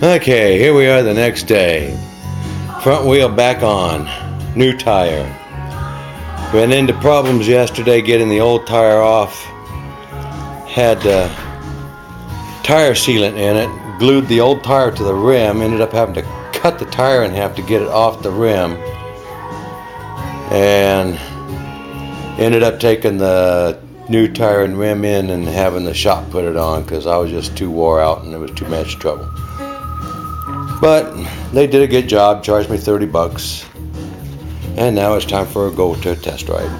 Okay, here we are the next day. Front wheel back on. New tire. Ran into problems yesterday getting the old tire off. Had tire sealant in it. Glued the old tire to the rim. Ended up having to cut the tire in half to get it off the rim. And ended up taking the new tire and rim in and having the shop put it on because I was just too wore out and it was too much trouble. But they did a good job, charged me $30, and now it's time for a go to test ride.